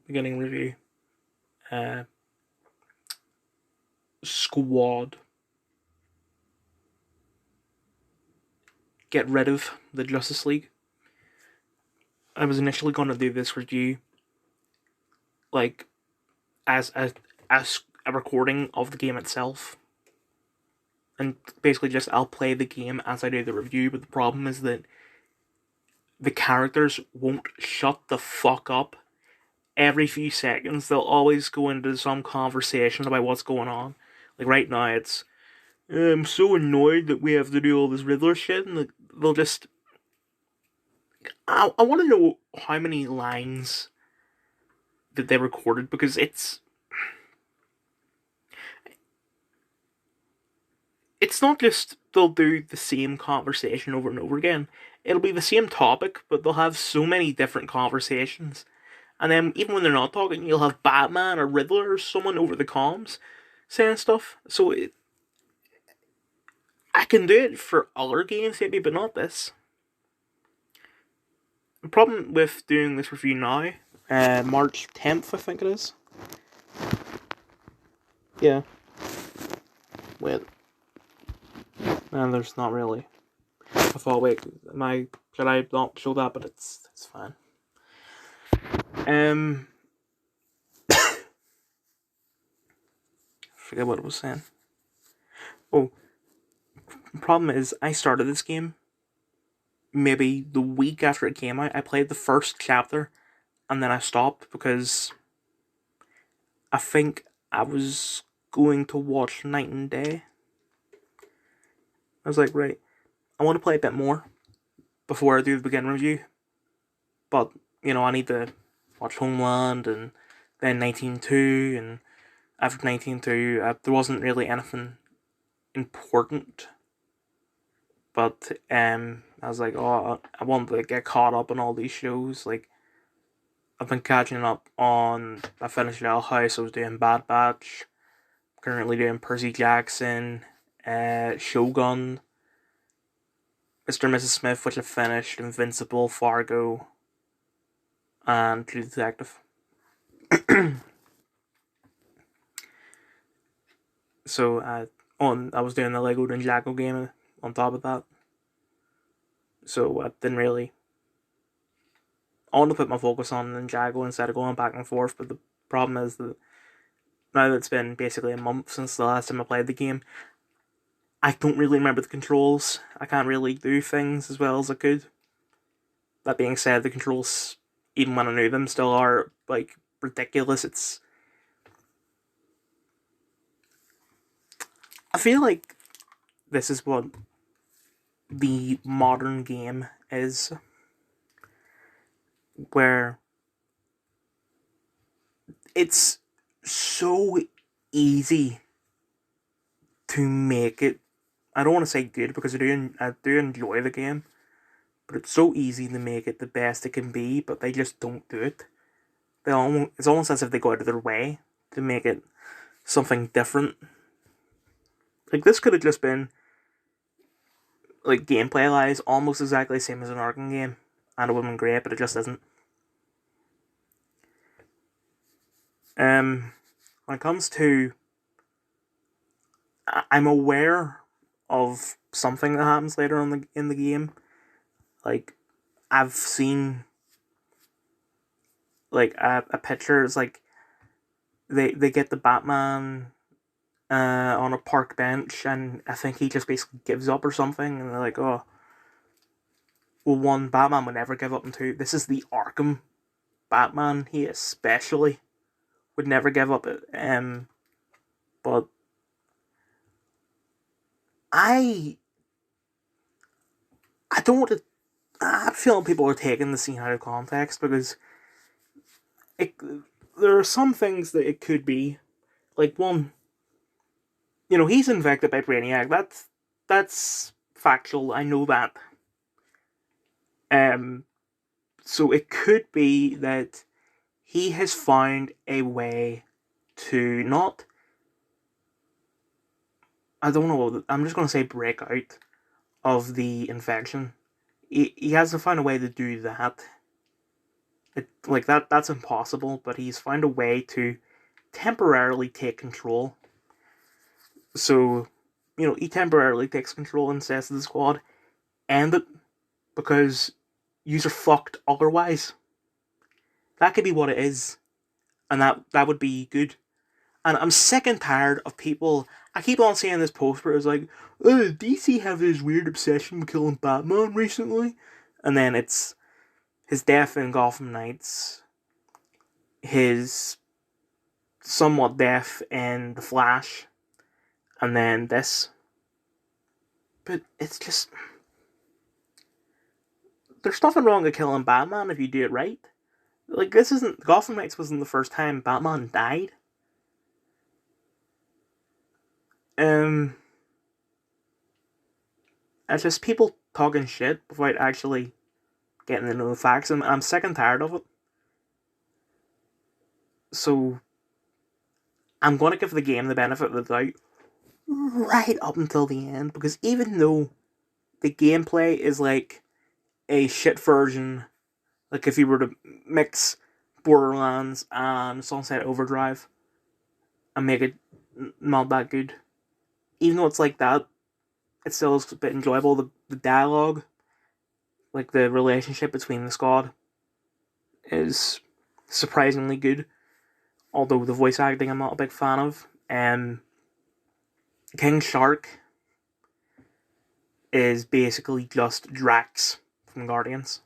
beginning review. Uh, Squad. Get rid of the Justice League. I was initially going to do this review like as a recording of the game itself, and basically just I'll play the game as I do the review. But the problem is that the characters won't shut the fuck up. Every few seconds, they'll always go into some conversation about what's going on. Like right now, it's I'm so annoyed that we have to do all this Riddler shit, and they'll just. I want to know how many lines that they recorded, because it's not just they'll do the same conversation over and over again. It'll be the same topic, but they'll have so many different conversations. And then even when they're not talking, you'll have Batman or Riddler or someone over the comms saying stuff. So I can do it for other games maybe, but not this. The problem with doing this review now, March 10th I think it is. Yeah. Wait. And there's not really. I thought, wait, should I not show that? But it's fine. Forget what I was saying. Oh, the problem is I started this game maybe the week after it came out. I played the first chapter and then I stopped because I think I was going to watch Night and Day. I was like, right, I want to play a bit more before I do the beginning review. But, I need to watch Homeland and then 19.2, and after 19.2, there wasn't really anything important. But I was like, oh, I want to get caught up on all these shows. Like, I've been catching up on. I finished Owl House. I was doing Bad Batch. Currently doing Percy Jackson, Shogun, Mr. and Mrs. Smith, which I finished, Invincible, Fargo, and True Detective. So I was doing the Lego Ninjago game on top of that. So I didn't really. I want to put my focus on Ninjago instead of going back and forth. But the problem is that now that it's been basically a month since the last time I played the game, I don't really remember the controls. I can't really do things as well as I could. That being said, the controls, even when I knew them, still are like ridiculous. I feel like this is what the modern game is, where it's so easy to make it. I don't want to say good, because I do enjoy the game, but it's so easy to make it the best it can be. But they just don't do it. It's almost as if they go out of their way to make it something different. Like, this could have just been, like, gameplay wise, almost exactly the same as an Arkham game, and it would have been great, but it just isn't. When it comes to, I'm aware of something that happens later on in the game. Like, I've seen like a picture. It's like they get the Batman on a park bench, and I think he just basically gives up or something, and they're like, oh, well, one, Batman would never give up, and two, this is the Arkham Batman. He especially would never give up. But I don't want to. I'm feeling people are taking the scene out of context, because there are some things that it could be. Like, one, he's infected by Brainiac. That's factual. I know that. So it could be that he has found a way to not. I don't know. I'm just gonna say break out of the infection. He has to find a way to do that. That's impossible, but he's found a way to temporarily take control. So, he temporarily takes control and says to the squad, end it, because yous are fucked otherwise. That could be what it is, and that would be good. And I'm sick and tired of people. I keep on seeing this post where it's like, oh, DC have this weird obsession with killing Batman recently? And then it's his death in Gotham Knights, his somewhat death in The Flash, and then this. But it's just. There's nothing wrong with killing Batman if you do it right. Like, this isn't. Gotham Knights wasn't the first time Batman died. Um. It's just people talking shit without actually getting into the facts, and I'm sick and tired of it. So, I'm going to give the game the benefit of the doubt right up until the end, because even though the gameplay is like a shit version, like if you were to mix Borderlands and Sunset Overdrive and make it not that good, even though it's like that, it still is a bit enjoyable. The dialogue, like the relationship between the squad, is surprisingly good. Although the voice acting I'm not a big fan of. King Shark is basically just Drax from Guardians.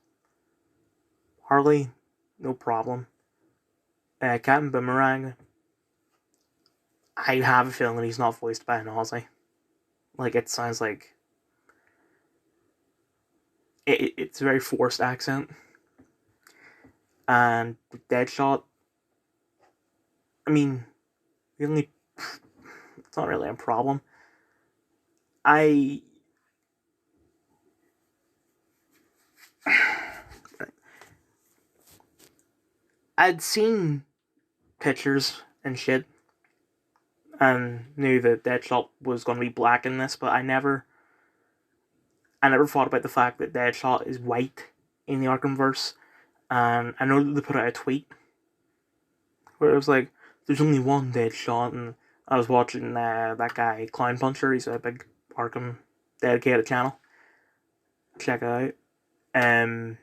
Harley, no problem. Captain Boomerang, I have a feeling he's not voiced by an Aussie. Like, it sounds like it's a very forced accent. And Deadshot, I mean, the only it's not really a problem. I I'd seen pictures and shit and knew that Deadshot was going to be black in this, but I never thought about the fact that Deadshot is white in the Arkhamverse. And I know that they put out a tweet where it was like, there's only one Deadshot, and I was watching that guy, Clown Puncher, he's a big Arkham dedicated channel. Check it out.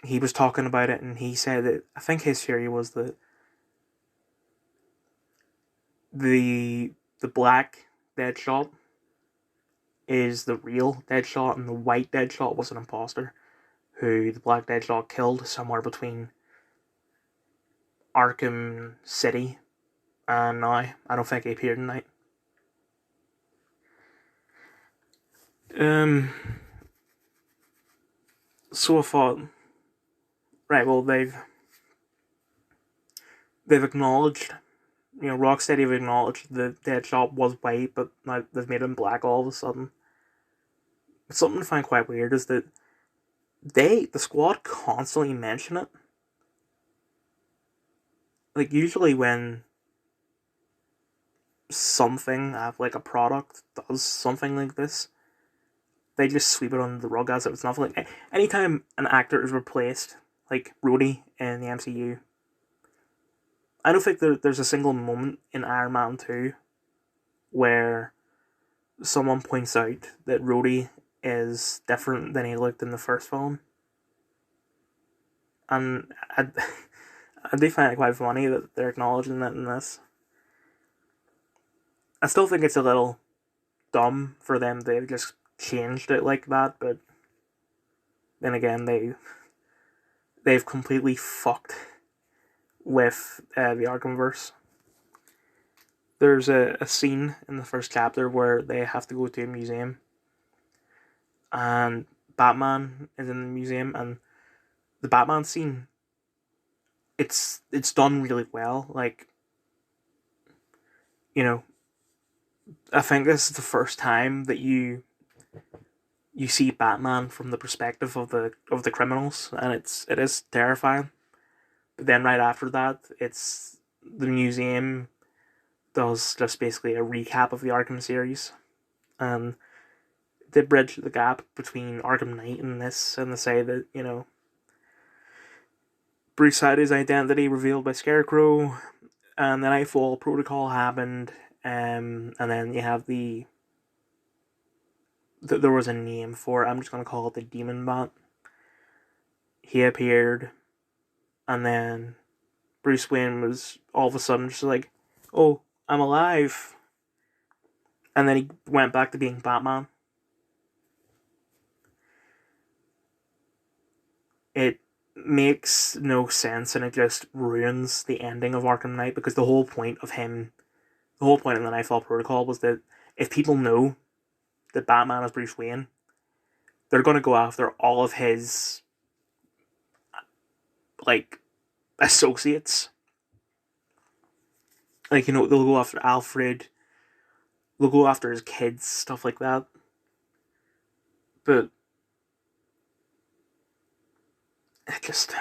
He was talking about it, and he said that I think his theory was that the black Deadshot is the real Deadshot, and the white Deadshot was an imposter who the black Deadshot killed somewhere between Arkham City and now. I don't think he appeared tonight. So I thought, right, well, they've acknowledged, Rocksteady have acknowledged that Deadshot was white, but now they've made him black all of a sudden. Something I find quite weird is that the squad constantly mention it. Like, usually when something, like a product, does something like this, they just sweep it under the rug as if it's nothing. Like, anytime an actor is replaced, like Rhodey in the MCU, I don't think there's a single moment in Iron Man 2 where someone points out that Rhodey is different than he looked in the first film. And I do find it quite funny that they're acknowledging that in this. I still think it's a little dumb for them to have just changed it like that, but then again, they've completely fucked with the Arkhamverse. There's a scene in the first chapter where they have to go to a museum, and Batman is in the museum, and the Batman scene, it's done really well. Like, I think this is the first time that you see Batman from the perspective of the criminals, and it is terrifying. But then right after that, it's the museum does just basically a recap of the Arkham series, and they bridge the gap between Arkham Knight and this, and they say that Bruce had his identity revealed by Scarecrow, and the Nightfall Protocol happened, and then you have there was a name for it. I'm just gonna call it the Demon Bot. He appeared, and then Bruce Wayne was all of a sudden just like, "Oh, I'm alive," and then he went back to being Batman. It makes no sense, and it just ruins the ending of Arkham Knight, because the whole point of the Nightfall Protocol was that if people know that Batman is Bruce Wayne, they're going to go after all of his like associates. Like, they'll go after Alfred, they'll go after his kids, stuff like that. But it just,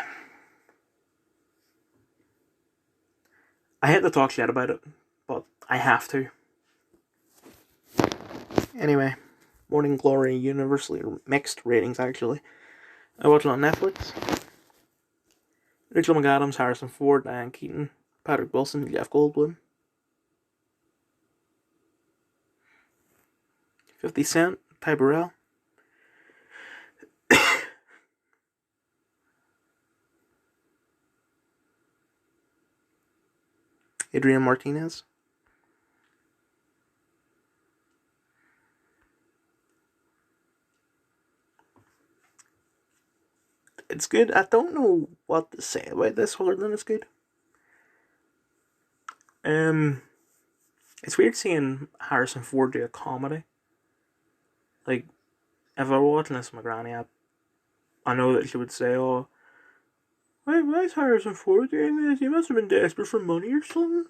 I hate to talk shit about it, but I have to. Anyway, Morning Glory, universally mixed ratings, actually. I watched it on Netflix. Rachel McAdams, Harrison Ford, Diane Keaton, Patrick Wilson, Jeff Goldblum. 50 Cent, Ty Burrell. Adrian Martinez. It's good. I don't know what to say about this other than it's good. It's weird seeing Harrison Ford do a comedy. Like, if I were watching this with my granny, I know that she would say, "Oh, why is Harrison Ford doing this? He must have been desperate for money or something."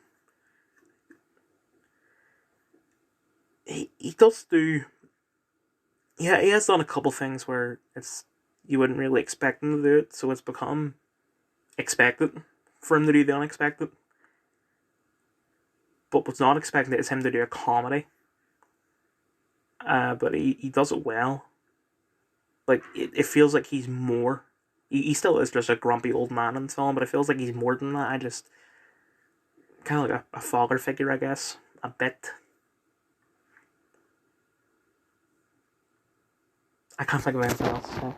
He does do. Yeah, he has done a couple things where you wouldn't really expect him to do it, so it's become expected for him to do the unexpected. But what's not expected is him to do a comedy. But he does it well. Like, it feels like he's more. He still is just a grumpy old man in the film, but it feels like he's more than that. I just kind of like a father figure, I guess, a bit. I can't think of anything else. So.